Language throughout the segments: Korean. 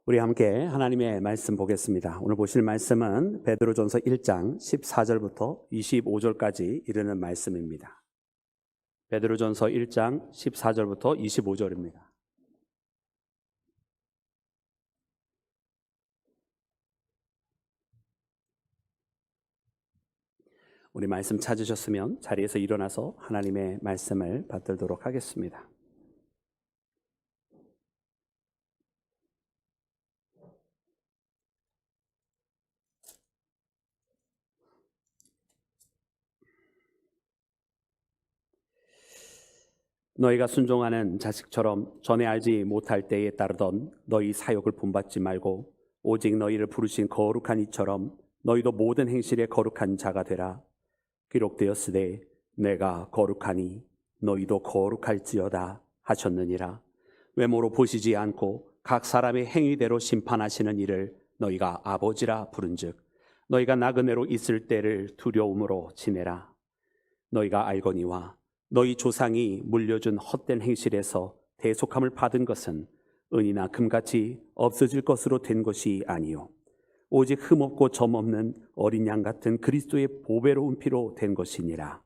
우리 함께 하나님의 말씀 보겠습니다. 오늘 보실 말씀은 베드로전서 1장 14절부터 25절까지 이르는 말씀입니다. 베드로전서 1장 14절부터 25절입니다. 우리 말씀 찾으셨으면 자리에서 일어나서 하나님의 말씀을 받들도록 하겠습니다. 너희가 순종하는 자식처럼 전에 알지 못할 때에 따르던 너희 사욕을 본받지 말고 오직 너희를 부르신 거룩한 이처럼 너희도 모든 행실에 거룩한 자가 되라. 기록되었으되 내가 거룩하니 너희도 거룩할지어다 하셨느니라. 외모로 보시지 않고 각 사람의 행위대로 심판하시는 이를 너희가 아버지라 부른즉 너희가 나그네로 있을 때를 두려움으로 지내라. 너희가 알거니와 너희 조상이 물려준 헛된 행실에서 대속함을 받은 것은 은이나 금같이 없어질 것으로 된 것이 아니요 오직 흠없고 점없는 어린 양 같은 그리스도의 보배로운 피로 된 것이니라.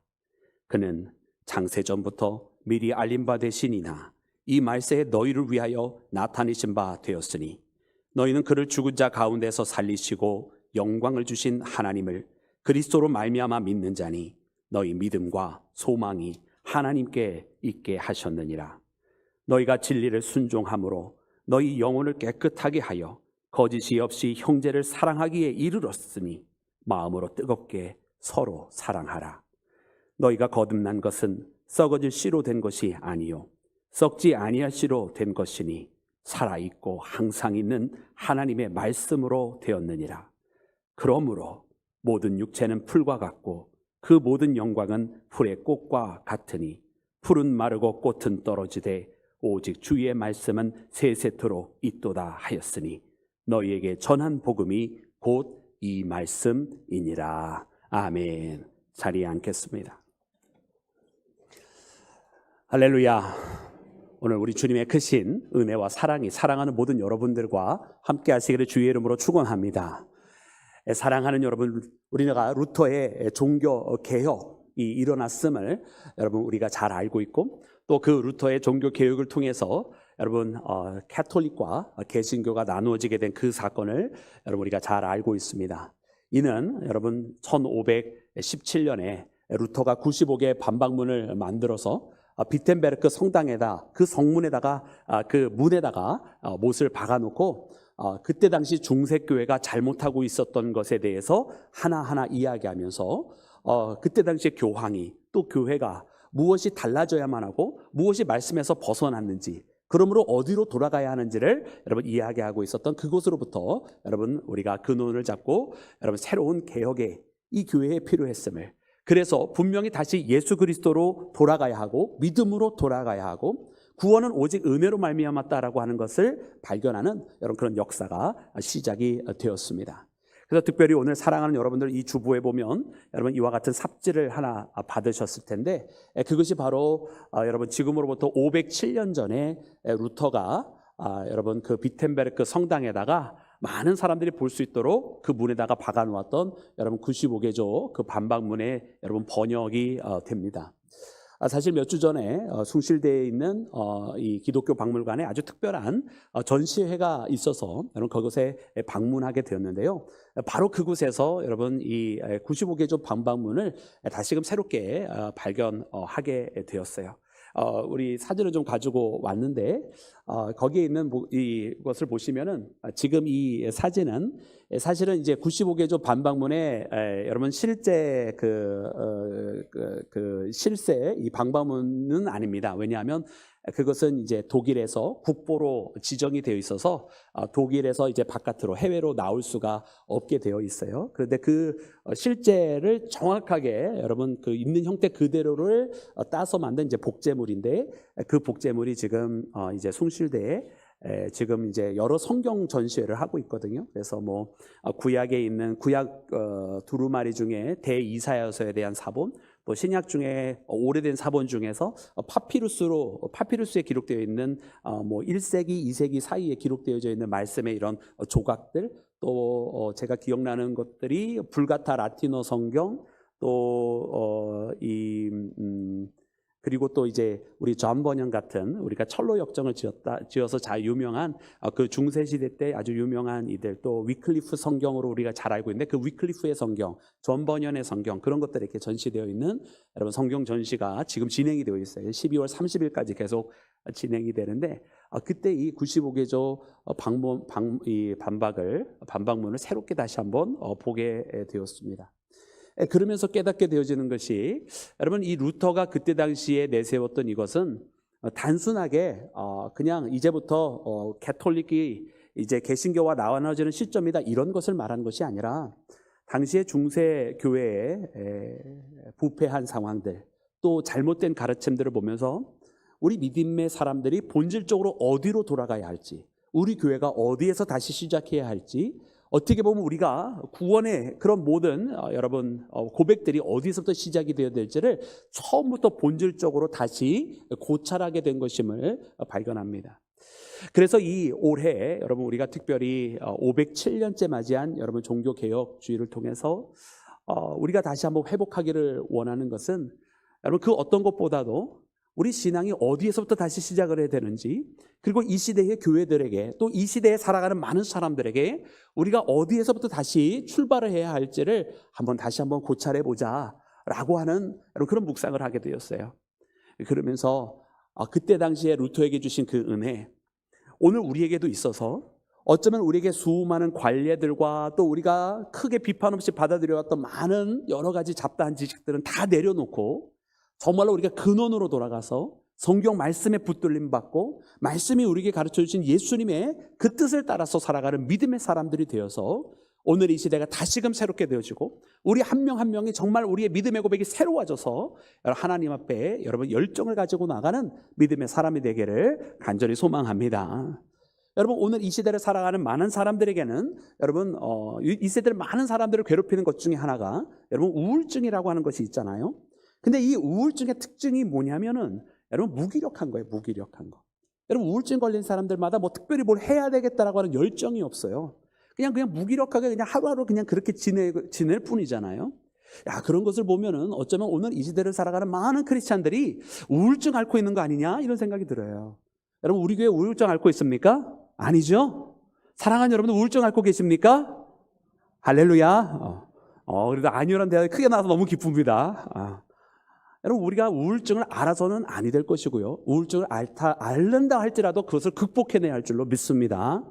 그는 창세전부터 미리 알린 바 되시니나 이 말세에 너희를 위하여 나타내신 바 되었으니 너희는 그를 죽은 자 가운데서 살리시고 영광을 주신 하나님을 그리스도로 말미암아 믿는 자니 너희 믿음과 소망이 하나님께 있게 하셨느니라. 너희가 진리를 순종함으로 너희 영혼을 깨끗하게 하여 거짓이 없이 형제를 사랑하기에 이르렀으니 마음으로 뜨겁게 서로 사랑하라. 너희가 거듭난 것은 썩어질 씨로 된 것이 아니요 썩지 아니할 씨로 된 것이니 살아있고 항상 있는 하나님의 말씀으로 되었느니라. 그러므로 모든 육체는 풀과 같고 그 모든 영광은 풀의 꽃과 같으니 풀은 마르고 꽃은 떨어지되 오직 주의 말씀은 세세토록 있도다 하였으니 너희에게 전한 복음이 곧 이 말씀이니라. 아멘. 자리에 앉겠습니다. 할렐루야. 오늘 우리 주님의 크신 은혜와 사랑이 사랑하는 모든 여러분들과 함께 하시기를 주의 이름으로 축원합니다. 사랑하는 여러분, 우리가 루터의 종교 개혁이 일어났음을 여러분 우리가 잘 알고 있고 또 그 루터의 종교 개혁을 통해서 여러분 캐톨릭과 개신교가 나누어지게 된 그 사건을 여러분 우리가 잘 알고 있습니다. 이는 여러분 1517년에 루터가 95개의 반박문을 만들어서 비텐베르크 성당에다 그 성문에다가 그 문에다가 못을 박아놓고 그때 당시 중세교회가 잘못하고 있었던 것에 대해서 하나하나 이야기하면서 그때 당시 교황이 또 교회가 무엇이 달라져야만 하고 무엇이 말씀에서 벗어났는지 그러므로 어디로 돌아가야 하는지를 여러분 이야기하고 있었던 그곳으로부터 여러분 우리가 근원을 잡고 여러분 새로운 개혁에 이 교회에 필요했음을 그래서 분명히 다시 예수 그리스도로 돌아가야 하고 믿음으로 돌아가야 하고 구원은 오직 은혜로 말미암았다라고 하는 것을 발견하는 여러분 그런 역사가 시작이 되었습니다. 그래서 특별히 오늘 사랑하는 여러분들 이 주보에 보면 여러분 이와 같은 삽지를 하나 받으셨을 텐데 그것이 바로 여러분 지금으로부터 507년 전에 루터가 여러분 그 비텐베르크 성당에다가 많은 사람들이 볼 수 있도록 그 문에다가 박아놓았던 여러분 95개조 그 반박문의 여러분 번역이 됩니다. 사실 몇 주 전에 숭실대에 있는 이 기독교 박물관에 아주 특별한 전시회가 있어서 여러분 그곳에 방문하게 되었는데요. 바로 그곳에서 여러분 이 95개조 반박문을 다시금 새롭게 발견하게 되었어요. 우리 사진을 좀 가지고 왔는데 거기에 있는 이것을 보시면은 지금 이 사진은 사실은 이제 95개조 반박문에 여러분 실제 실세 이 반박문은 아닙니다. 왜냐하면 그것은 이제 독일에서 국보로 지정이 되어 있어서 독일에서 이제 바깥으로 해외로 나올 수가 없게 되어 있어요. 그런데 그 실제를 정확하게 여러분 그 있는 형태 그대로를 따서 만든 이제 복제물인데 그 복제물이 지금 이제 숭실대에 지금 이제 여러 성경 전시회를 하고 있거든요. 그래서 뭐 구약에 있는 구약 두루마리 중에 대이사야서에 대한 사본, 또 신약 중에 오래된 사본 중에서 파피루스에 기록되어 있는 뭐 1세기, 2세기 사이에 기록되어져 있는 말씀의 이런 조각들, 또 제가 기억나는 것들이 불가타 라틴어 성경, 그리고 또 이제 우리 존 번연 같은 우리가 철로 역정을 지어서 잘 유명한 그 중세 시대 때 아주 유명한 이들, 또 위클리프 성경으로 우리가 잘 알고 있는데 그 위클리프의 성경, 존 번연의 성경, 그런 것들이 이렇게 전시되어 있는 여러분 성경 전시가 지금 진행이 되어 있어요. 12월 30일까지 계속 진행이 되는데 그때 이 95개조 반박문을 새롭게 다시 한번 보게 되었습니다. 그러면서 깨닫게 되어지는 것이, 여러분 이 루터가 그때 당시에 내세웠던 이것은 단순하게 그냥 이제부터 가톨릭이 이제 개신교와 나눠지는 시점이다 이런 것을 말한 것이 아니라, 당시의 중세 교회의 부패한 상황들, 또 잘못된 가르침들을 보면서 우리 믿음의 사람들이 본질적으로 어디로 돌아가야 할지, 우리 교회가 어디에서 다시 시작해야 할지, 어떻게 보면 우리가 구원의 그런 모든 여러분 고백들이 어디서부터 시작이 되어야 될지를 처음부터 본질적으로 다시 고찰하게 된 것임을 발견합니다. 그래서 이 올해 여러분 우리가 특별히 507년째 맞이한 여러분 종교개혁주의를 통해서 우리가 다시 한번 회복하기를 원하는 것은, 여러분 그 어떤 것보다도 우리 신앙이 어디에서부터 다시 시작을 해야 되는지, 그리고 이 시대의 교회들에게, 또 이 시대에 살아가는 많은 사람들에게 우리가 어디에서부터 다시 출발을 해야 할지를 다시 한번 고찰해 보자 라고 하는 그런 묵상을 하게 되었어요. 그러면서 그때 당시에 루터에게 주신 그 은혜, 오늘 우리에게도 있어서 어쩌면 우리에게 수많은 관례들과 또 우리가 크게 비판 없이 받아들여왔던 많은 여러 가지 잡다한 지식들은 다 내려놓고 정말로 우리가 근원으로 돌아가서 성경 말씀에 붙들림 받고 말씀이 우리에게 가르쳐 주신 예수님의 그 뜻을 따라서 살아가는 믿음의 사람들이 되어서 오늘 이 시대가 다시금 새롭게 되어지고, 우리 한 명 한 명이 정말 우리의 믿음의 고백이 새로워져서 하나님 앞에 여러분 열정을 가지고 나가는 믿음의 사람이 되기를 간절히 소망합니다. 여러분 오늘 이 시대를 살아가는 많은 사람들에게는 여러분 이 세대를 많은 사람들을 괴롭히는 것 중에 하나가 여러분 우울증이라고 하는 것이 있잖아요. 근데 이 우울증의 특징이 뭐냐면은 여러분 무기력한 거예요. 무기력한 거. 여러분 우울증 걸린 사람들마다 뭐 특별히 뭘 해야 되겠다라고 하는 열정이 없어요. 그냥 무기력하게 그냥 하루하루 그냥 그렇게 지낼 뿐이잖아요. 그런 것을 보면은 어쩌면 오늘 이 시대를 살아가는 많은 크리스찬들이 우울증 앓고 있는 거 아니냐 이런 생각이 들어요. 여러분 우리 교회 우울증 앓고 있습니까? 아니죠? 사랑하는 여러분들 우울증 앓고 계십니까? 할렐루야. 그래도 아니요라는 대답이 크게 나와서 너무 기쁩니다. 여러분 우리가 우울증을 알아서는 아니 될 것이고요, 우울증을 앓는다 할지라도 그것을 극복해내야 할 줄로 믿습니다.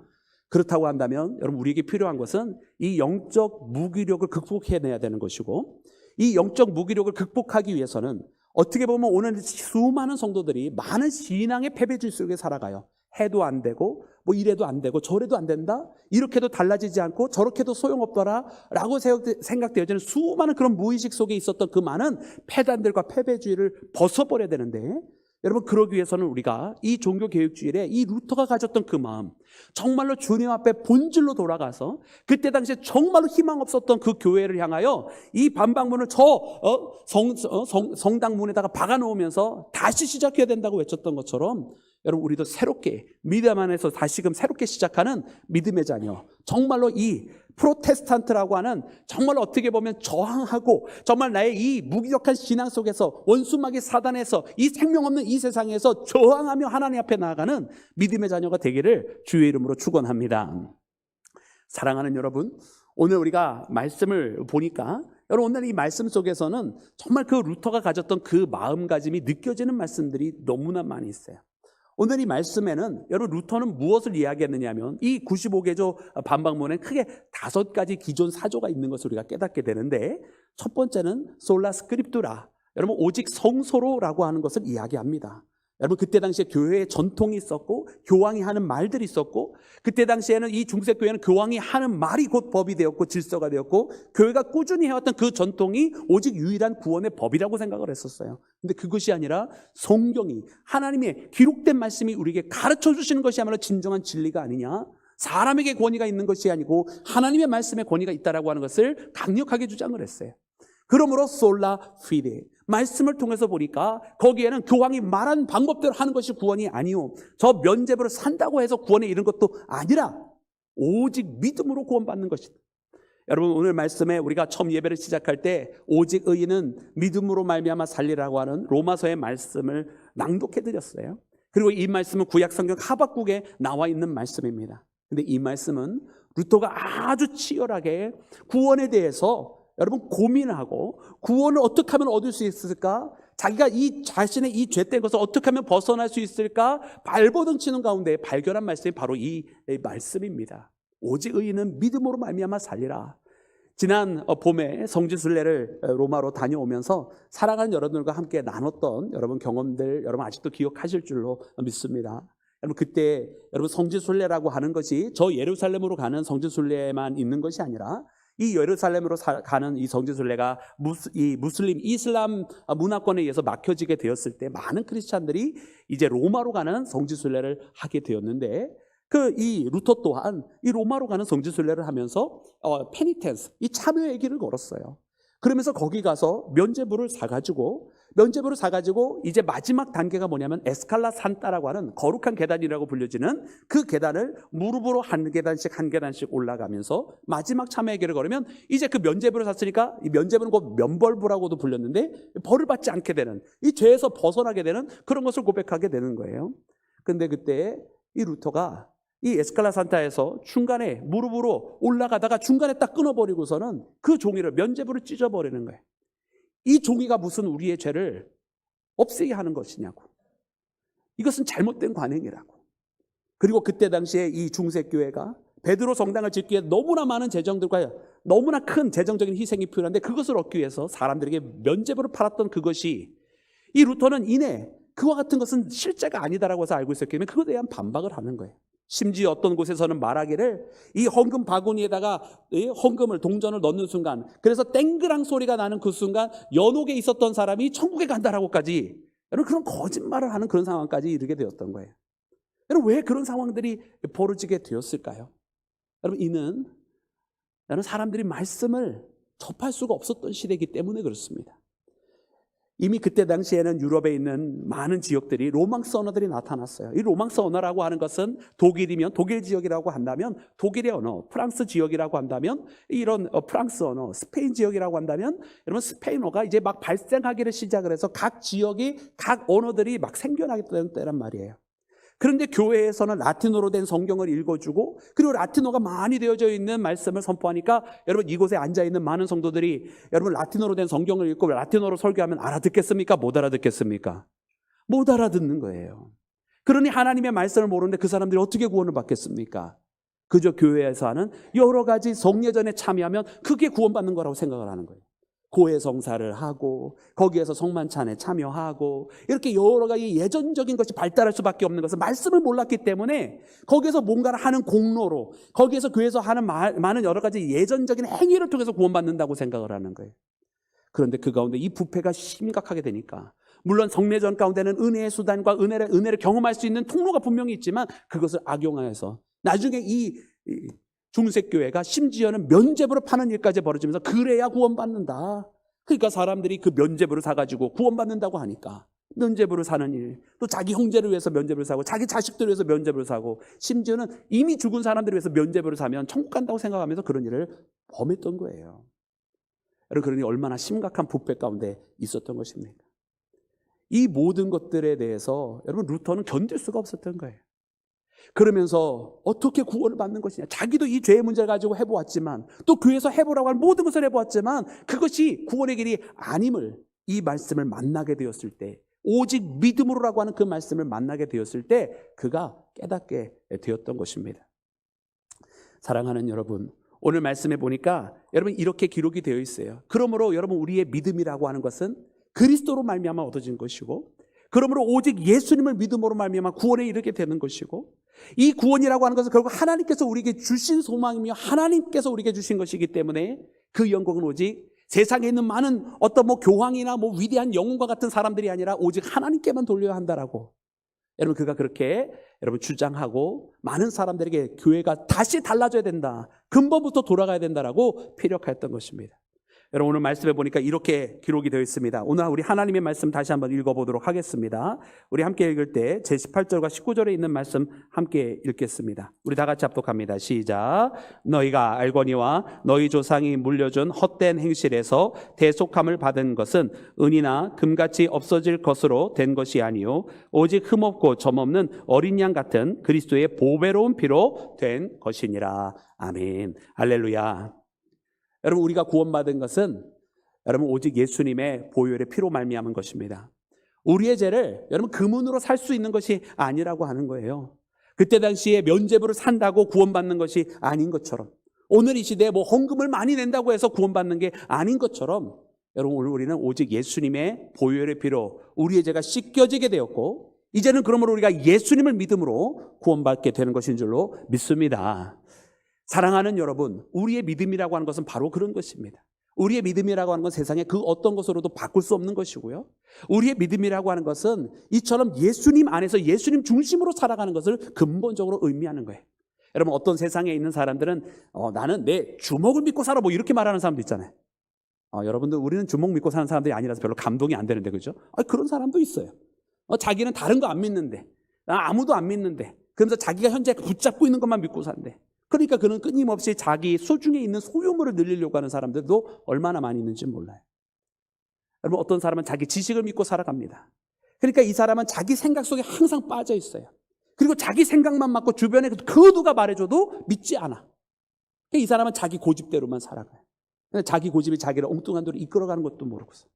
그렇다고 한다면 여러분 우리에게 필요한 것은 이 영적 무기력을 극복해내야 되는 것이고, 이 영적 무기력을 극복하기 위해서는 어떻게 보면 오늘 수많은 성도들이 많은 신앙의 패배질 속에 살아가요. 해도 안 되고 뭐 이래도 안 되고 저래도 안 된다, 이렇게도 달라지지 않고 저렇게도 소용없더라 라고 생각되어지는 수많은 그런 무의식 속에 있었던 그 많은 패단들과 패배주의를 벗어버려야 되는데, 여러분 그러기 위해서는 우리가 이 종교개혁주의에 이 루터가 가졌던 그 마음, 정말로 주님 앞에 본질로 돌아가서 그때 당시에 정말로 희망 없었던 그 교회를 향하여 이 반박문을 성당문에다가 박아놓으면서 다시 시작해야 된다고 외쳤던 것처럼, 여러분 우리도 새롭게 믿음 안에서 다시금 새롭게 시작하는 믿음의 자녀, 정말로 이 프로테스탄트라고 하는 정말로 어떻게 보면 저항하고 정말 나의 이 무기력한 신앙 속에서 원수마귀 사단에서 이 생명 없는 이 세상에서 저항하며 하나님 앞에 나아가는 믿음의 자녀가 되기를 주의 이름으로 축원합니다. 사랑하는 여러분, 오늘 우리가 말씀을 보니까 여러분 오늘 이 말씀 속에서는 정말 그 루터가 가졌던 그 마음가짐이 느껴지는 말씀들이 너무나 많이 있어요. 오늘 이 말씀에는 여러분 루터는 무엇을 이야기했느냐 하면, 이 95개조 반박문에 크게 5가지 기존 사조가 있는 것을 우리가 깨닫게 되는데, 첫 번째는 솔라 스크립투라, 여러분 오직 성서로라고 하는 것을 이야기합니다. 여러분 그때 당시에 교회에 전통이 있었고 교황이 하는 말들이 있었고, 그때 당시에는 이 중세교회는 교황이 하는 말이 곧 법이 되었고 질서가 되었고, 교회가 꾸준히 해왔던 그 전통이 오직 유일한 구원의 법이라고 생각을 했었어요. 근데 그것이 아니라 성경이, 하나님의 기록된 말씀이 우리에게 가르쳐 주시는 것이야말로 진정한 진리가 아니냐, 사람에게 권위가 있는 것이 아니고 하나님의 말씀에 권위가 있다라고 하는 것을 강력하게 주장을 했어요. 그러므로 솔라 피데, 말씀을 통해서 보니까 거기에는 교황이 말한 방법대로 하는 것이 구원이 아니요, 저 면죄부를 산다고 해서 구원에 이른 것도 아니라 오직 믿음으로 구원받는 것이다. 여러분, 오늘 말씀에 우리가 처음 예배를 시작할 때 오직 의인은 믿음으로 말미암아 살리라고 하는 로마서의 말씀을 낭독해 드렸어요. 그리고 이 말씀은 구약 성경 하박국에 나와 있는 말씀입니다. 근데 이 말씀은 루터가 아주 치열하게 구원에 대해서 여러분 고민하고, 구원을 어떻게 하면 얻을 수 있을까, 자기가 이 자신의 이 죄된 것을 어떻게 하면 벗어날 수 있을까 발버둥 치는 가운데 발견한 말씀이 바로 이 말씀입니다. 오직 의인은 믿음으로 말미암아 살리라. 지난 봄에 성지순례를 로마로 다녀오면서 사랑하는 여러분들과 함께 나눴던 여러분 경험들, 여러분 아직도 기억하실 줄로 믿습니다. 여러분, 그때 여러분 성지순례라고 하는 것이 저 예루살렘으로 가는 성지순례만 있는 것이 아니라, 이 예루살렘으로 가는 이 성지순례가 이 무슬림 이슬람 문화권에 의해서 막혀지게 되었을 때 많은 크리스찬들이 이제 로마로 가는 성지순례를 하게 되었는데, 이 루터 또한 이 로마로 가는 성지순례를 하면서 페니텐스, 이 참여의 길을 걸었어요. 그러면서 거기 가서 면죄부를 사가지고 이제 마지막 단계가 뭐냐면 에스칼라 산타라고 하는 거룩한 계단이라고 불려지는 그 계단을 무릎으로 한 계단씩 올라가면서 마지막 참회의 길을 걸으면, 이제 그 면죄부를 샀으니까 이 면죄부는 곧 면벌부라고도 불렸는데 벌을 받지 않게 되는, 이 죄에서 벗어나게 되는 그런 것을 고백하게 되는 거예요. 근데 그때 이 루터가 이 에스칼라 산타에서 중간에 무릎으로 올라가다가 중간에 딱 끊어버리고서는 그 종이를, 면죄부를 찢어버리는 거예요. 이 종이가 무슨 우리의 죄를 없애게 하는 것이냐고. 이것은 잘못된 관행이라고. 그리고 그때 당시에 이 중세교회가 베드로 성당을 짓기에 너무나 많은 재정들과 너무나 큰 재정적인 희생이 필요한데, 그것을 얻기 위해서 사람들에게 면죄부를 팔았던 그것이, 이 루터는 이내 그와 같은 것은 실제가 아니다라고 해서 알고 있었기 때문에 그것에 대한 반박을 하는 거예요. 심지어 어떤 곳에서는 말하기를, 이 헌금 바구니에다가 헌금을, 동전을 넣는 순간, 그래서 땡그랑 소리가 나는 그 순간 연옥에 있었던 사람이 천국에 간다라고까지, 여러분 그런 거짓말을 하는 그런 상황까지 이르게 되었던 거예요. 여러분, 왜 그런 상황들이 벌어지게 되었을까요? 여러분, 이는 사람들이 말씀을 접할 수가 없었던 시대이기 때문에 그렇습니다. 이미 그때 당시에는 유럽에 있는 많은 지역들이 로망스 언어들이 나타났어요. 이 로망스 언어라고 하는 것은 독일이면 독일 지역이라고 한다면 독일의 언어, 프랑스 지역이라고 한다면 이런 프랑스 언어, 스페인 지역이라고 한다면 여러분 스페인어가 이제 막 발생하기를 시작을 해서 각 지역이, 각 언어들이 막 생겨나게 되는 때란 말이에요. 그런데 교회에서는 라틴어로 된 성경을 읽어주고, 그리고 라틴어가 많이 되어져 있는 말씀을 선포하니까 여러분 이곳에 앉아있는 많은 성도들이 여러분 라틴어로 된 성경을 읽고 라틴어로 설교하면 알아듣겠습니까? 못 알아듣겠습니까? 못 알아듣는 거예요. 그러니 하나님의 말씀을 모르는데 그 사람들이 어떻게 구원을 받겠습니까? 그저 교회에서 하는 여러 가지 성례전에 참여하면 그게 구원받는 거라고 생각을 하는 거예요. 고해성사를 하고 거기에서 성만찬에 참여하고 이렇게 여러 가지 예전적인 것이 발달할 수밖에 없는 것은 말씀을 몰랐기 때문에 거기에서 뭔가를 하는 공로로, 거기에서 교회에서 하는 많은 여러 가지 예전적인 행위를 통해서 구원받는다고 생각을 하는 거예요. 그런데 그 가운데 이 부패가 심각하게 되니까, 물론 성례전 가운데는 은혜의 수단과 은혜를 경험할 수 있는 통로가 분명히 있지만 그것을 악용하여서 나중에 이 중세교회가 심지어는 면죄부를 파는 일까지 벌어지면서 그래야 구원받는다. 그러니까 사람들이 그 면죄부를 사가지고 구원받는다고 하니까 면죄부를 사는 일, 또 자기 형제를 위해서 면죄부를 사고 자기 자식들을 위해서 면죄부를 사고, 심지어는 이미 죽은 사람들을 위해서 면죄부를 사면 천국 간다고 생각하면서 그런 일을 범했던 거예요. 여러분, 그러니 얼마나 심각한 부패 가운데 있었던 것입니까? 이 모든 것들에 대해서 여러분 루터는 견딜 수가 없었던 거예요. 그러면서 어떻게 구원을 받는 것이냐, 자기도 이 죄의 문제를 가지고 해보았지만, 또 교회에서 해보라고 하는 모든 것을 해보았지만 그것이 구원의 길이 아님을, 이 말씀을 만나게 되었을 때, 오직 믿음으로라고 하는 그 말씀을 만나게 되었을 때 그가 깨닫게 되었던 것입니다. 사랑하는 여러분, 오늘 말씀에 보니까 여러분 이렇게 기록이 되어 있어요. 그러므로 여러분 우리의 믿음이라고 하는 것은 그리스도로 말미암아 얻어진 것이고, 그러므로 오직 예수님을 믿음으로 말미암아 구원에 이르게 되는 것이고, 이 구원이라고 하는 것은 결국 하나님께서 우리에게 주신 소망이며 하나님께서 우리에게 주신 것이기 때문에 그 영광은 오직 세상에 있는 많은 어떤 교황이나 위대한 영웅과 같은 사람들이 아니라 오직 하나님께만 돌려야 한다라고 여러분 그가 그렇게 여러분 주장하고, 많은 사람들에게 교회가 다시 달라져야 된다, 근본부터 돌아가야 된다라고 피력했던 것입니다. 여러분 오늘 말씀해 보니까 이렇게 기록이 되어 있습니다. 오늘 우리 하나님의 말씀 다시 한번 읽어보도록 하겠습니다. 우리 함께 읽을 때 제18절과 19절에 있는 말씀 함께 읽겠습니다. 우리 다 같이 합독합니다. 시작. 너희가 알거니와 너희 조상이 물려준 헛된 행실에서 대속함을 받은 것은 은이나 금같이 없어질 것으로 된 것이 아니요 오직 흠없고 점없는 어린 양 같은 그리스도의 보배로운 피로 된 것이니라. 아멘. 할렐루야. 여러분 우리가 구원받은 것은 여러분 오직 예수님의 보혈의 피로 말미암은 것입니다. 우리의 죄를 여러분 금은으로 살 수 있는 것이 아니라고 하는 거예요. 그때 당시에 면죄부를 산다고 구원받는 것이 아닌 것처럼, 오늘 이 시대에 뭐 헌금을 많이 낸다고 해서 구원받는 게 아닌 것처럼, 여러분 오늘 우리는 오직 예수님의 보혈의 피로 우리의 죄가 씻겨지게 되었고, 이제는 그러므로 우리가 예수님을 믿음으로 구원받게 되는 것인 줄로 믿습니다. 사랑하는 여러분, 우리의 믿음이라고 하는 것은 바로 그런 것입니다. 우리의 믿음이라고 하는 건 세상에 그 어떤 것으로도 바꿀 수 없는 것이고요. 우리의 믿음이라고 하는 것은 이처럼 예수님 안에서 예수님 중심으로 살아가는 것을 근본적으로 의미하는 거예요. 여러분 어떤 세상에 있는 사람들은 나는 내 주먹을 믿고 살아 뭐 이렇게 말하는 사람도 있잖아요. 여러분들 우리는 주먹 믿고 사는 사람들이 아니라서 별로 감동이 안 되는데 그죠? 그런 사람도 있어요. 자기는 다른 거 안 믿는데, 아무도 안 믿는데, 그러면서 자기가 현재 붙잡고 있는 것만 믿고 산대. 그러니까 그는 끊임없이 자기 수중에 있는 소유물을 늘리려고 하는 사람들도 얼마나 많이 있는지 몰라요. 여러분 어떤 사람은 자기 지식을 믿고 살아갑니다. 그러니까 이 사람은 자기 생각 속에 항상 빠져 있어요. 그리고 자기 생각만 맞고 주변에 그 누가 말해줘도 믿지 않아. 이 사람은 자기 고집대로만 살아가요. 자기 고집이 자기를 엉뚱한 데로 이끌어가는 것도 모르고서.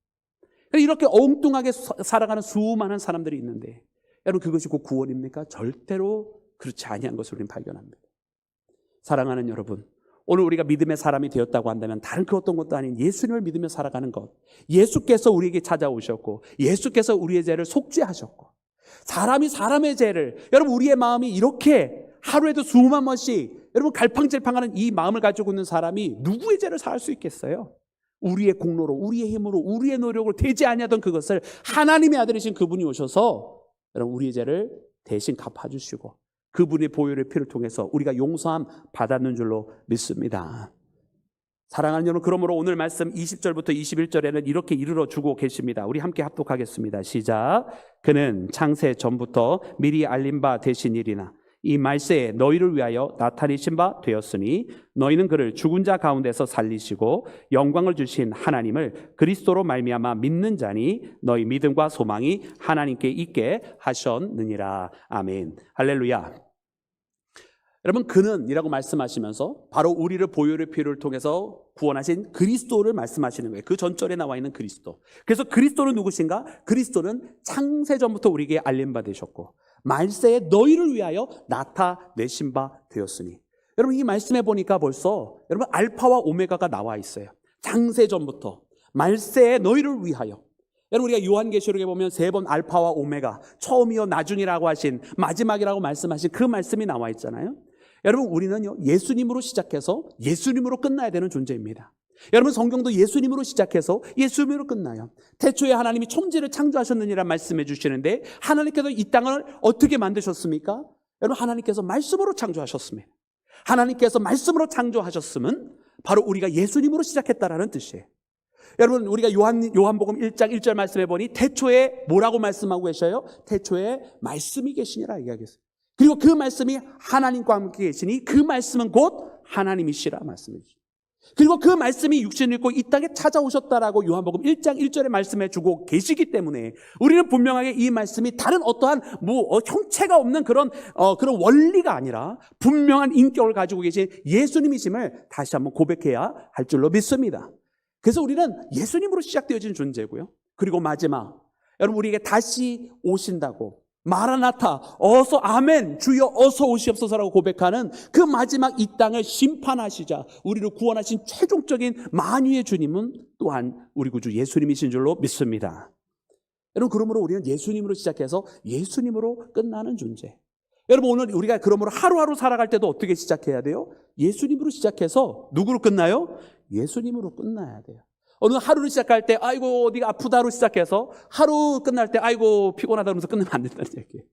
이렇게 엉뚱하게 살아가는 수많은 사람들이 있는데, 여러분 그것이 곧 구원입니까? 절대로 그렇지 아니한 것을 우리는 발견합니다. 사랑하는 여러분, 오늘 우리가 믿음의 사람이 되었다고 한다면 다른 그 어떤 것도 아닌 예수님을 믿으며 살아가는 것, 예수께서 우리에게 찾아오셨고 예수께서 우리의 죄를 속죄하셨고, 사람이 사람의 죄를, 여러분 우리의 마음이 이렇게 하루에도 수만 번씩 여러분 갈팡질팡하는 이 마음을 가지고 있는 사람이 누구의 죄를 사할 수 있겠어요? 우리의 공로로, 우리의 힘으로, 우리의 노력으로 되지 아니하던 그것을 하나님의 아들이신 그분이 오셔서 여러분 우리의 죄를 대신 갚아주시고 그분의 보혈의 피를 통해서 우리가 용서함 받았는 줄로 믿습니다. 사랑하는 여러분, 그러므로 오늘 말씀 20절부터 21절에는 이렇게 이르러 주고 계십니다. 우리 함께 합독하겠습니다. 시작. 그는 창세 전부터 미리 알린 바 되시니리나 이 말세에 너희를 위하여 나타내신 바 되었으니 너희는 그를 죽은 자 가운데서 살리시고 영광을 주신 하나님을 그리스도로 말미암아 믿는 자니 너희 믿음과 소망이 하나님께 있게 하셨느니라. 아멘. 할렐루야. 여러분 그는 이라고 말씀하시면서 바로 우리를 보혈의 피를 통해서 구원하신 그리스도를 말씀하시는 거예요. 그 전절에 나와 있는 그리스도. 그래서 그리스도는 누구신가? 그리스도는 창세전부터 우리에게 알린 바 되셨고 말세에 너희를 위하여 나타내신 바 되었으니, 여러분 이 말씀해 보니까 벌써 여러분 알파와 오메가가 나와 있어요. 창세전부터 말세에 너희를 위하여. 여러분 우리가 요한계시록에 보면 3번 알파와 오메가, 처음이요 나중이라고 하신, 마지막이라고 말씀하신 그 말씀이 나와 있잖아요. 여러분 우리는요 예수님으로 시작해서 예수님으로 끝나야 되는 존재입니다. 여러분 성경도 예수님으로 시작해서 예수님으로 끝나요. 태초에 하나님이 천지를 창조하셨느니라 말씀해 주시는데, 하나님께서 이 땅을 어떻게 만드셨습니까? 여러분 하나님께서 말씀으로 창조하셨습니다. 하나님께서 말씀으로 창조하셨으면 바로 우리가 예수님으로 시작했다라는 뜻이에요. 여러분 우리가 요한복음 1장 1절 말씀해 보니 태초에 뭐라고 말씀하고 계셔요? 태초에 말씀이 계시니라 이야기했어요. 그리고 그 말씀이 하나님과 함께 계시니 그 말씀은 곧 하나님이시라 말씀해 주십니다. 그리고 그 말씀이 육신을 입고 이 땅에 찾아오셨다라고 요한복음 1장 1절에 말씀해 주고 계시기 때문에 우리는 분명하게 이 말씀이 다른 어떠한 형체가 없는 그런 원리가 아니라 분명한 인격을 가지고 계신 예수님이심을 다시 한번 고백해야 할 줄로 믿습니다. 그래서 우리는 예수님으로 시작되어진 존재고요. 그리고 마지막, 여러분 우리에게 다시 오신다고 마라나타, 어서 아멘, 주여 어서 오시옵소서라고 고백하는 그 마지막 이 땅을 심판하시자 우리를 구원하신 최종적인 만유의 주님은 또한 우리 구주 예수님이신 줄로 믿습니다. 여러분 그러므로 우리는 예수님으로 시작해서 예수님으로 끝나는 존재. 여러분 오늘 우리가 그러므로 하루하루 살아갈 때도 어떻게 시작해야 돼요? 예수님으로 시작해서 누구로 끝나요? 예수님으로 끝나야 돼요. 어느 하루를 시작할 때 아이고 어디가 아프다로 시작해서 하루 끝날 때 아이고 피곤하다 그러면서 끝내면 안 된다는 얘기예요.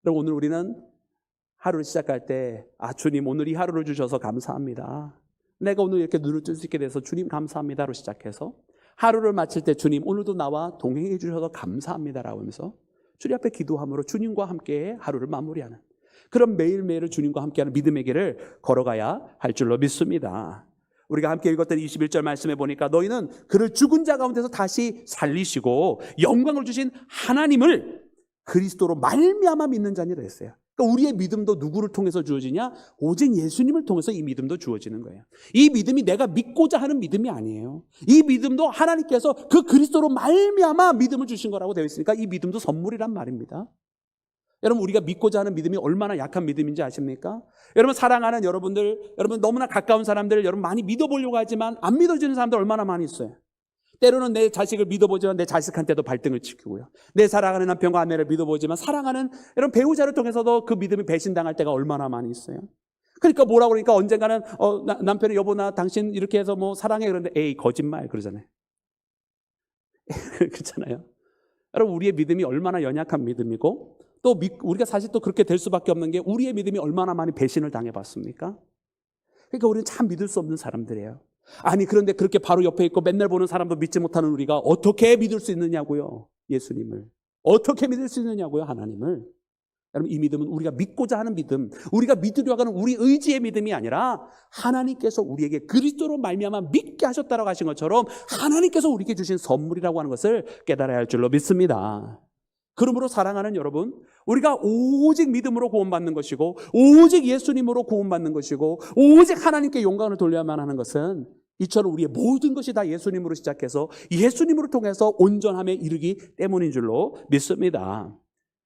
그럼 오늘 우리는 하루를 시작할 때 주님 오늘 이 하루를 주셔서 감사합니다. 내가 오늘 이렇게 눈을 뜰 수 있게 돼서 주님 감사합니다로 시작해서 하루를 마칠 때 주님 오늘도 나와 동행해 주셔서 감사합니다라고 하면서 주님 앞에 기도함으로 주님과 함께 하루를 마무리하는 그런 매일매일을 주님과 함께하는 믿음의 길을 걸어가야 할 줄로 믿습니다. 우리가 함께 읽었던 21절 말씀에 보니까 너희는 그를 죽은 자 가운데서 다시 살리시고 영광을 주신 하나님을 그리스도로 말미암아 믿는 자니라 했어요. 그러니까 우리의 믿음도 누구를 통해서 주어지냐? 오직 예수님을 통해서 이 믿음도 주어지는 거예요. 이 믿음이 내가 믿고자 하는 믿음이 아니에요. 이 믿음도 하나님께서 그 그리스도로 말미암아 믿음을 주신 거라고 되어 있으니까 이 믿음도 선물이란 말입니다. 여러분 우리가 믿고자 하는 믿음이 얼마나 약한 믿음인지 아십니까? 여러분 사랑하는 여러분들, 여러분 너무나 가까운 사람들 여러분 많이 믿어보려고 하지만 안 믿어주는 사람들 얼마나 많이 있어요. 때로는 내 자식을 믿어보지만 내 자식한테도 발등을 찍히고요. 내 사랑하는 남편과 아내를 믿어보지만 사랑하는 여러분 배우자를 통해서도 그 믿음이 배신당할 때가 얼마나 많이 있어요. 그러니까 뭐라고 그러니까 언젠가는 남편이 여보 나 당신 이렇게 해서 뭐 사랑해 그러는데 에이 거짓말 그러잖아요. 그렇잖아요. 여러분 우리의 믿음이 얼마나 연약한 믿음이고 또 우리가 사실 또 그렇게 될 수밖에 없는 게 우리의 믿음이 얼마나 많이 배신을 당해봤습니까? 그러니까 우리는 참 믿을 수 없는 사람들이에요. 아니 그런데 그렇게 바로 옆에 있고 맨날 보는 사람도 믿지 못하는 우리가 어떻게 믿을 수 있느냐고요. 예수님을 어떻게 믿을 수 있느냐고요. 하나님을. 여러분 이 믿음은 우리가 믿고자 하는 믿음, 우리가 믿으려고 하는 우리 의지의 믿음이 아니라 하나님께서 우리에게 그리스도로 말미암아 믿게 하셨다라고 하신 것처럼 하나님께서 우리에게 주신 선물이라고 하는 것을 깨달아야 할 줄로 믿습니다. 그러므로 사랑하는 여러분, 우리가 오직 믿음으로 구원받는 것이고 오직 예수님으로 구원받는 것이고 오직 하나님께 영광을 돌려야만 하는 것은 이처럼 우리의 모든 것이 다 예수님으로 시작해서 예수님으로 통해서 온전함에 이르기 때문인 줄로 믿습니다.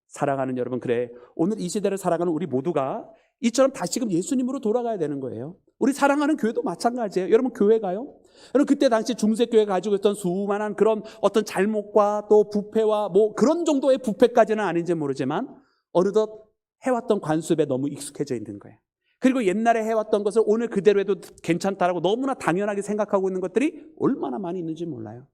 사랑하는 여러분, 그래 오늘 이 시대를 살아가는 우리 모두가 이처럼 다시금 예수님으로 돌아가야 되는 거예요. 우리 사랑하는 교회도 마찬가지예요. 여러분 교회 가요? 여러분 그때 당시 중세교회 가지고 있던 수많은 그런 어떤 잘못과 또 부패와 뭐 그런 정도의 부패까지는 아닌지 모르지만 어느덧 해왔던 관습에 너무 익숙해져 있는 거예요. 그리고 옛날에 해왔던 것을 오늘 그대로 해도 괜찮다라고 너무나 당연하게 생각하고 있는 것들이 얼마나 많이 있는지 몰라요.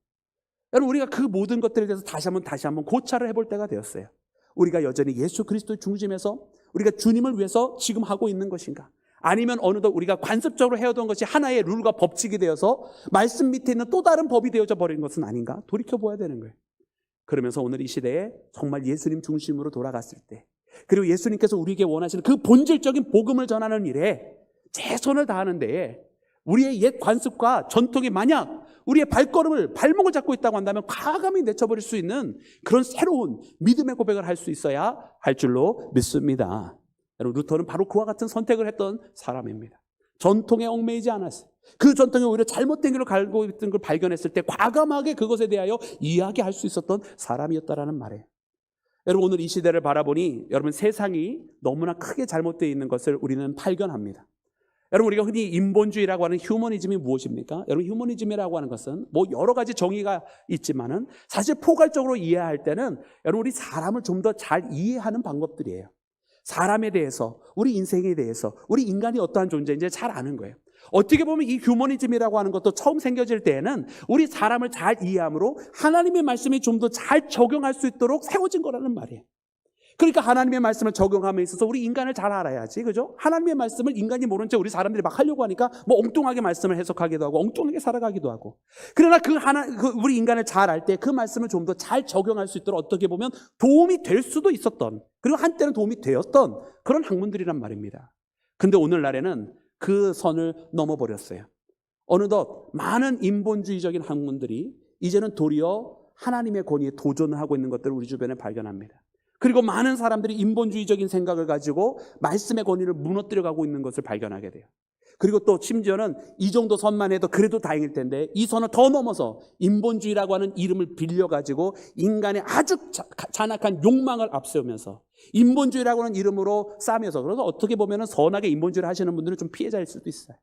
여러분 우리가 그 모든 것들에 대해서 다시 한번 고찰을 해볼 때가 되었어요. 우리가 여전히 예수 그리스도의 중심에서 우리가 주님을 위해서 지금 하고 있는 것인가? 아니면 어느덧 우리가 관습적으로 해오던 것이 하나의 룰과 법칙이 되어서 말씀 밑에 있는 또 다른 법이 되어져 버린 것은 아닌가? 돌이켜보아야 되는 거예요. 그러면서 오늘 이 시대에 정말 예수님 중심으로 돌아갔을 때 그리고 예수님께서 우리에게 원하시는 그 본질적인 복음을 전하는 일에 최선을 다하는 데에 우리의 옛 관습과 전통이 만약 우리의 발목을 잡고 있다고 한다면 과감히 내쳐버릴 수 있는 그런 새로운 믿음의 고백을 할 수 있어야 할 줄로 믿습니다. 여러분 루터는 바로 그와 같은 선택을 했던 사람입니다. 전통에 얽매이지 않았어요. 그 전통이 오히려 잘못된 길로 갈고 있던 걸 발견했을 때 과감하게 그것에 대하여 이야기할 수 있었던 사람이었다라는 말이에요. 여러분 오늘 이 시대를 바라보니 여러분 세상이 너무나 크게 잘못되어 있는 것을 우리는 발견합니다. 여러분 우리가 흔히 인본주의라고 하는 휴머니즘이 무엇입니까? 여러분 휴머니즘이라고 하는 것은 뭐 여러 가지 정의가 있지만은 사실 포괄적으로 이해할 때는 여러분 우리 사람을 좀 더 잘 이해하는 방법들이에요. 사람에 대해서, 우리 인생에 대해서, 우리 인간이 어떠한 존재인지 잘 아는 거예요. 어떻게 보면 이 휴머니즘이라고 하는 것도 처음 생겨질 때에는 우리 사람을 잘 이해함으로 하나님의 말씀이 좀 더 잘 적용할 수 있도록 세워진 거라는 말이에요. 그러니까 하나님의 말씀을 적용함에 있어서 우리 인간을 잘 알아야지, 그죠? 하나님의 말씀을 인간이 모른 채 우리 사람들이 막 하려고 하니까 뭐 엉뚱하게 말씀을 해석하기도 하고 엉뚱하게 살아가기도 하고. 그러나 우리 인간을 잘 알 때 그 말씀을 좀 더 잘 적용할 수 있도록 어떻게 보면 도움이 될 수도 있었던, 그리고 한때는 도움이 되었던 그런 학문들이란 말입니다. 근데 오늘날에는 그 선을 넘어버렸어요. 어느덧 많은 인본주의적인 학문들이 이제는 도리어 하나님의 권위에 도전을 하고 있는 것들을 우리 주변에 발견합니다. 그리고 많은 사람들이 인본주의적인 생각을 가지고 말씀의 권위를 무너뜨려가고 있는 것을 발견하게 돼요. 그리고 또 심지어는 이 정도 선만 해도 그래도 다행일 텐데 이 선을 더 넘어서 인본주의라고 하는 이름을 빌려가지고 인간의 아주 잔악한 욕망을 앞세우면서 인본주의라고 하는 이름으로 싸면서, 그래서 어떻게 보면 선하게 인본주의를 하시는 분들은 좀 피해자일 수도 있어요.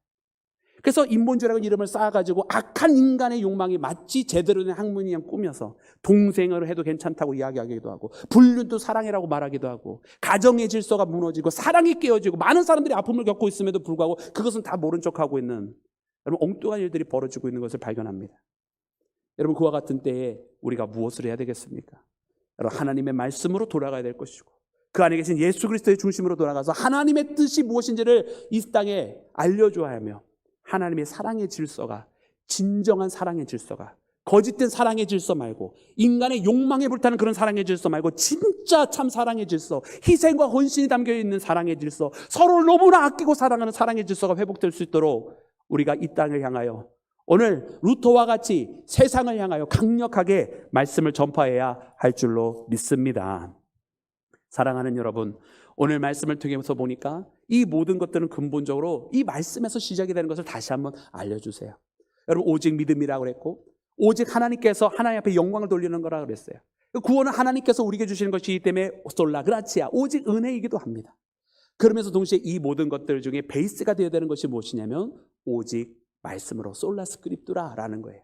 그래서 인본주의라는 이름을 쌓아가지고 악한 인간의 욕망이 마치 제대로 된 학문이랑 꾸며서 동생을 해도 괜찮다고 이야기하기도 하고 불륜도 사랑이라고 말하기도 하고 가정의 질서가 무너지고 사랑이 깨어지고 많은 사람들이 아픔을 겪고 있음에도 불구하고 그것은 다 모른 척하고 있는 여러분 엉뚱한 일들이 벌어지고 있는 것을 발견합니다. 여러분 그와 같은 때에 우리가 무엇을 해야 되겠습니까? 여러분 하나님의 말씀으로 돌아가야 될 것이고 그 안에 계신 예수 그리스도의 중심으로 돌아가서 하나님의 뜻이 무엇인지를 이 땅에 알려줘야 하며 하나님의 사랑의 질서가, 진정한 사랑의 질서가, 거짓된 사랑의 질서 말고, 인간의 욕망에 불타는 그런 사랑의 질서 말고, 진짜 참 사랑의 질서, 희생과 헌신이 담겨있는 사랑의 질서, 서로를 너무나 아끼고 사랑하는 사랑의 질서가 회복될 수 있도록 우리가 이 땅을 향하여 오늘 루터와 같이 세상을 향하여 강력하게 말씀을 전파해야 할 줄로 믿습니다. 사랑하는 여러분, 오늘 말씀을 통해서 보니까 이 모든 것들은 근본적으로 이 말씀에서 시작이 되는 것을 다시 한번 알려주세요. 여러분, 오직 믿음이라고 그랬고, 오직 하나님께서 하나님 앞에 영광을 돌리는 거라고 그랬어요. 구원은 하나님께서 우리에게 주시는 것이기 때문에 솔라 그라치아, 오직 은혜이기도 합니다. 그러면서 동시에 이 모든 것들 중에 베이스가 되어야 되는 것이 무엇이냐면 오직 말씀으로 솔라 스크립투라라는 거예요.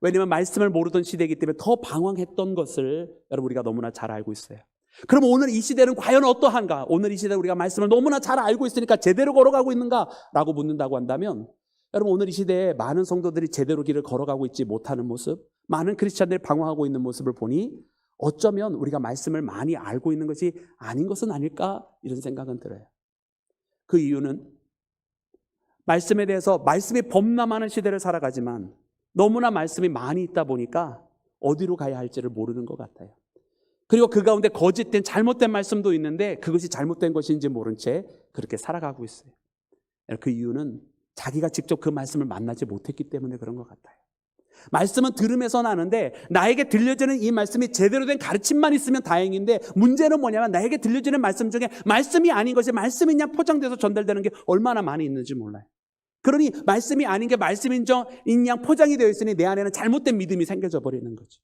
왜냐하면 말씀을 모르던 시대이기 때문에 더 방황했던 것을 여러분 우리가 너무나 잘 알고 있어요. 그럼 오늘 이 시대는 과연 어떠한가? 오늘 이 시대 우리가 말씀을 너무나 잘 알고 있으니까 제대로 걸어가고 있는가? 라고 묻는다고 한다면, 여러분 오늘 이 시대에 많은 성도들이 제대로 길을 걸어가고 있지 못하는 모습, 많은 크리스찬들이 방황하고 있는 모습을 보니 어쩌면 우리가 말씀을 많이 알고 있는 것이 아닌 것은 아닐까? 이런 생각은 들어요. 그 이유는 말씀에 대해서 말씀이 범람하는 시대를 살아가지만 너무나 말씀이 많이 있다 보니까 어디로 가야 할지를 모르는 것 같아요. 그리고 그 가운데 거짓된 잘못된 말씀도 있는데 그것이 잘못된 것인지 모른 채 그렇게 살아가고 있어요. 그 이유는 자기가 직접 그 말씀을 만나지 못했기 때문에 그런 것 같아요. 말씀은 들음에서 나는데 나에게 들려지는 이 말씀이 제대로 된 가르침만 있으면 다행인데, 문제는 뭐냐면 나에게 들려지는 말씀 중에 말씀이 아닌 것이 말씀인 양 포장돼서 전달되는 게 얼마나 많이 있는지 몰라요. 그러니 말씀이 아닌 게 말씀인 양 포장이 되어 있으니 내 안에는 잘못된 믿음이 생겨져 버리는 거죠.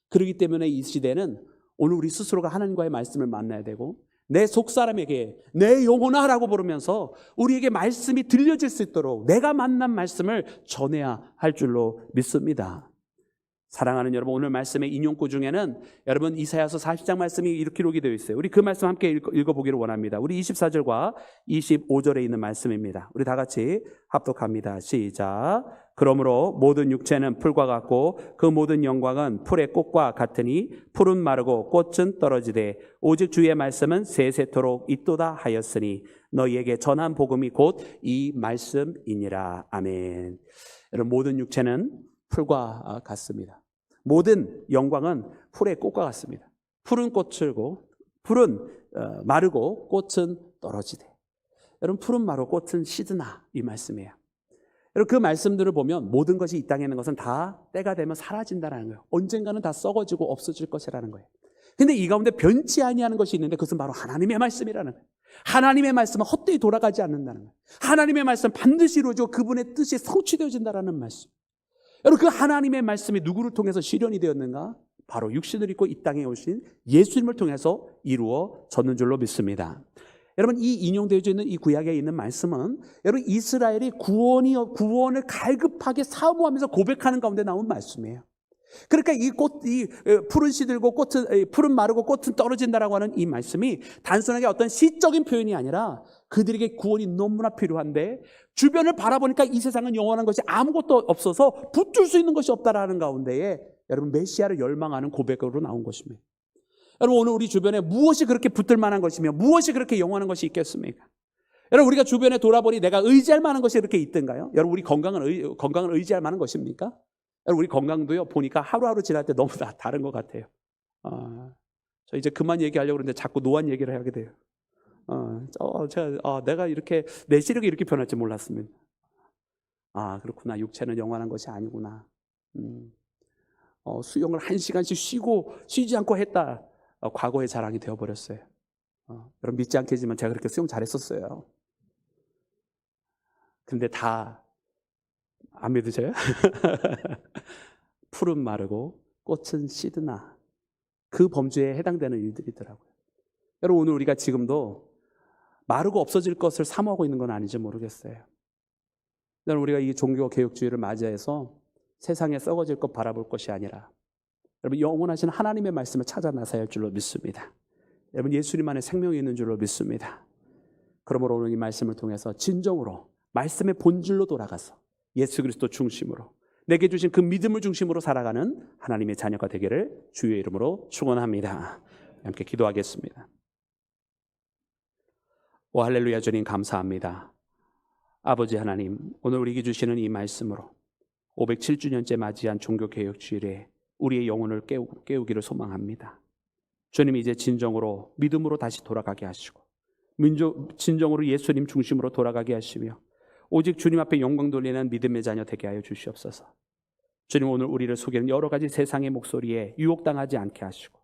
그렇기 때문에 이 시대는 오늘 우리 스스로가 하나님과의 말씀을 만나야 되고, 내 속사람에게 내 영혼아라고 부르면서 우리에게 말씀이 들려질 수 있도록 내가 만난 말씀을 전해야 할 줄로 믿습니다. 사랑하는 여러분, 오늘 말씀의 인용구 중에는 여러분 이사야서 40장 말씀이 이렇게 기록이 되어 있어요. 우리 그 말씀 함께 읽어보기를 원합니다. 우리 24절과 25절에 있는 말씀입니다. 우리 다 같이 합독합니다. 시작. 그러므로 모든 육체는 풀과 같고 그 모든 영광은 풀의 꽃과 같으니 풀은 마르고 꽃은 떨어지되 오직 주의 말씀은 세세토록 있도다 하였으니 너희에게 전한 복음이 곧 이 말씀이니라. 아멘. 여러분, 모든 육체는 풀과 같습니다. 모든 영광은 풀의 꽃과 같습니다. 풀은 꽃을고 풀은 마르고 꽃은 떨어지되. 여러분, 풀은 마르고 꽃은 시드나, 이 말씀이에요. 여러분, 그 말씀들을 보면 모든 것이 이 땅에 있는 것은 다 때가 되면 사라진다는 거예요. 언젠가는 다 썩어지고 없어질 것이라는 거예요. 근데 이 가운데 변치 아니하는 것이 있는데 그것은 바로 하나님의 말씀이라는 거예요. 하나님의 말씀은 헛되이 돌아가지 않는다는 거예요. 하나님의 말씀은 반드시 이루어지고 그분의 뜻이 성취되어진다는 말씀. 여러분, 그 하나님의 말씀이 누구를 통해서 실현이 되었는가? 바로 육신을 입고 이 땅에 오신 예수님을 통해서 이루어졌는 줄로 믿습니다. 여러분, 이 인용되어져 있는 이 구약에 있는 말씀은 여러분 이스라엘이 구원을 갈급하게 사모하면서 고백하는 가운데 나온 말씀이에요. 그러니까 이 풀은 시들고 풀은 마르고 꽃은 떨어진다라고 하는 이 말씀이 단순하게 어떤 시적인 표현이 아니라 그들에게 구원이 너무나 필요한데 주변을 바라보니까 이 세상은 영원한 것이 아무것도 없어서 붙들 수 있는 것이 없다라는 가운데에 여러분 메시아를 열망하는 고백으로 나온 것입니다. 여러분, 오늘 우리 주변에 무엇이 그렇게 붙들 만한 것이며 무엇이 그렇게 영원한 것이 있겠습니까? 여러분, 우리가 주변에 돌아보니 내가 의지할 만한 것이 이렇게 있던가요? 여러분, 우리 건강을 의지할 만한 것입니까? 여러분, 우리 건강도요 보니까 하루하루 지날 때 너무 다 다른 것 같아요. 저 이제 그만 얘기하려고 그러는데 자꾸 노안 얘기를 하게 돼요. 내가 이렇게 내 시력이 이렇게 변할 줄 몰랐습니다. 그렇구나. 육체는 영원한 것이 아니구나. 수영을 1시간씩 쉬지 않고 했다. 과거의 자랑이 되어버렸어요. 여러분, 믿지 않겠지만 제가 그렇게 수영 잘했었어요. 근데 다 안 믿으세요? 풀은 마르고 꽃은 시드나, 그 범주에 해당되는 일들이더라고요. 여러분, 오늘 우리가 지금도 마르고 없어질 것을 사모하고 있는 건 아닌지 모르겠어요. 여러분, 우리가 이 종교개혁주의를 맞이해서 세상에 썩어질 것 바라볼 것이 아니라 여러분 영원하신 하나님의 말씀을 찾아 나서야 할 줄로 믿습니다. 여러분, 예수님 안에 생명이 있는 줄로 믿습니다. 그러므로 오늘 이 말씀을 통해서 진정으로 말씀의 본질로 돌아가서 예수 그리스도 중심으로 내게 주신 그 믿음을 중심으로 살아가는 하나님의 자녀가 되기를 주의 이름으로 축원합니다. 함께 기도하겠습니다. 오 할렐루야. 주님 감사합니다. 아버지 하나님, 오늘 우리에게 주시는 이 말씀으로 507주년째 맞이한 종교개혁주일에 우리의 영혼을 깨우기를 소망합니다. 주님, 이제 진정으로 믿음으로 다시 돌아가게 하시고 진정으로 예수님 중심으로 돌아가게 하시며 오직 주님 앞에 영광 돌리는 믿음의 자녀 되게 하여 주시옵소서. 주님, 오늘 우리를 속이는 여러 가지 세상의 목소리에 유혹당하지 않게 하시고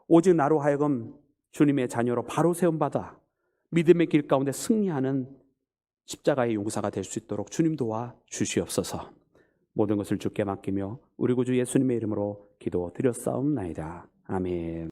오직 나로 하여금 주님의 자녀로 바로 세움받아 믿음의 길 가운데 승리하는 십자가의 용사가 될 수 있도록 주님 도와 주시옵소서. 모든 것을 주께 맡기며 우리 구주 예수님의 이름으로 기도드렸사옵나이다. 아멘.